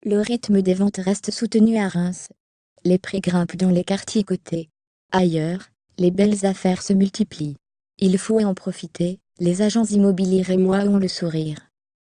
le rythme des ventes reste soutenu à Reims. Les prix grimpent dans les quartiers cotés. Ailleurs, les belles affaires se multiplient. Il faut en profiter, les agents immobiliers rémois ont le sourire.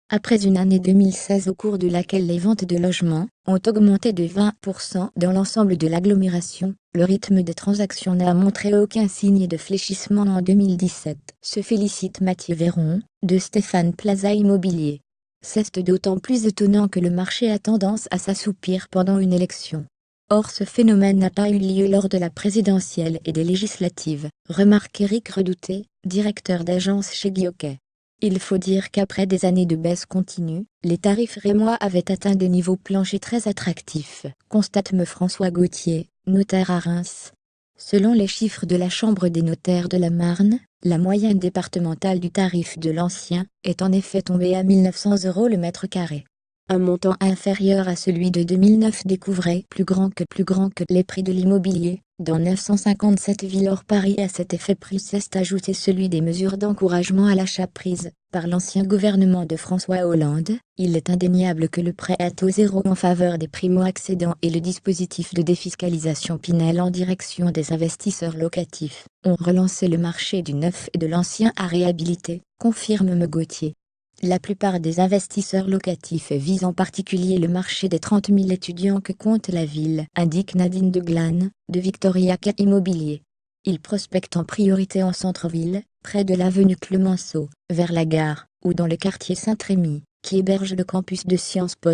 Après une année 2016 au cours de laquelle les ventes de logements ont augmenté de 20% dans l'ensemble de l'agglomération, le rythme des transactions n'a montré aucun signe de fléchissement en 2017, se félicite Mathieu Véron, de Stéphane Plaza Immobilier. C'est d'autant plus étonnant que le marché a tendance à s'assoupir pendant une élection. Or ce phénomène n'a pas eu lieu lors de la présidentielle et des législatives, remarque Éric Redouté, directeur d'agence chez Guioquet. Il faut dire qu'après des années de baisse continue, les tarifs rémois avaient atteint des niveaux planchers très attractifs, constate me François Gauthier, notaire à Reims. Selon les chiffres de la Chambre des notaires de la Marne, la moyenne départementale du tarif de l'ancien est en effet tombée à 1 900 € le mètre carré. Un montant inférieur à celui de 2009 découvrait plus grand que les prix de l'immobilier. Dans 957 villes hors Paris à cet effet prix s'est ajouté celui des mesures d'encouragement à l'achat prises par l'ancien gouvernement de François Hollande. Il est indéniable que le prêt à taux zéro en faveur des primo-accédants et le dispositif de défiscalisation Pinel en direction des investisseurs locatifs ont relancé le marché du neuf et de l'ancien à réhabiliter, confirme me Gauthier. La plupart des investisseurs locatifs visent en particulier le marché des 30 000 étudiants que compte la ville, indique Nadine de Glane, de Victoria Immobilier. Ils prospectent en priorité en centre-ville, près de l'avenue Clemenceau, vers la gare, ou dans le quartier Saint-Rémy, qui héberge le campus de Sciences Po.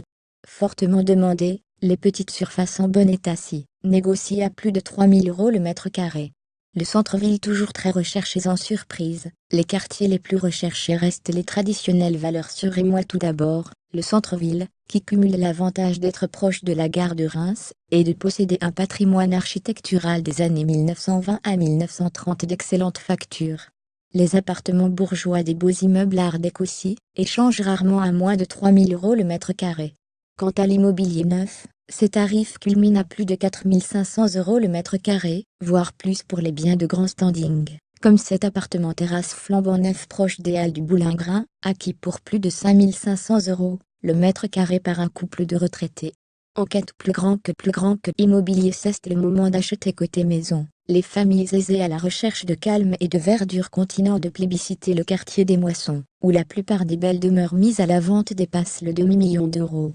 Fortement demandé, les petites surfaces en bon état s'y négocient à plus de 3 000 € le mètre carré. Le centre-ville toujours très recherché sans surprise, les quartiers les plus recherchés restent les traditionnelles valeurs sûres et moi tout d'abord, le centre-ville, qui cumule l'avantage d'être proche de la gare de Reims, et de posséder un patrimoine architectural des années 1920 à 1930 d'excellente facture. Les appartements bourgeois des beaux immeubles art déco aussi, échangent rarement à moins de 3 000 € le mètre carré. Quant à l'immobilier neuf, ces tarifs culminent à plus de 4 500 € le mètre carré, voire plus pour les biens de grand standing, comme cet appartement terrasse flambant neuf proche des Halles du Boulingrin, acquis pour plus de 5 500 € le mètre carré par un couple de retraités. Enquête plus grand que immobilier, c'est le moment d'acheter côté maison. Les familles aisées à la recherche de calme et de verdure continuent de plébisciter le quartier des Moissons, où la plupart des belles demeures mises à la vente dépassent le demi-million d'euros.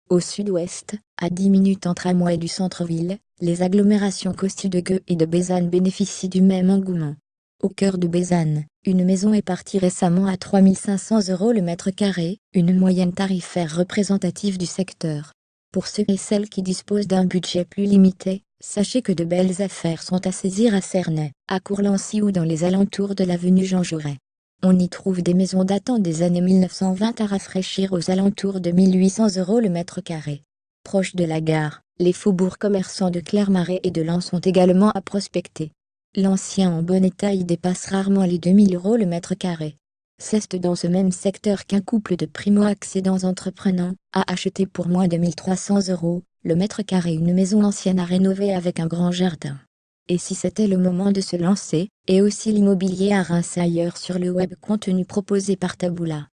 Au sud-ouest, à 10 minutes en tramway du centre-ville, les agglomérations Costu de Gueux et de Bézanne bénéficient du même engouement. Au cœur de Bézanne, une maison est partie récemment à 3 500 € le mètre carré, une moyenne tarifaire représentative du secteur. Pour ceux et celles qui disposent d'un budget plus limité, sachez que de belles affaires sont à saisir à Cernay, à Courlancy ou dans les alentours de l'avenue Jean Jaurès. On y trouve des maisons datant des années 1920 à rafraîchir aux alentours de 1 800 € le mètre carré. Proche de la gare, les faubourgs commerçants de Clermarais et de Lens sont également à prospecter. L'ancien en bon état y dépasse rarement les 2 000 € le mètre carré. C'est dans ce même secteur qu'un couple de primo-accédants entreprenants a acheté pour moins de 1 300 € le mètre carré une maison ancienne à rénover avec un grand jardin. Et si c'était le moment de se lancer, et aussi l'immobilier à Reims ailleurs sur le web, contenu proposé par Taboola.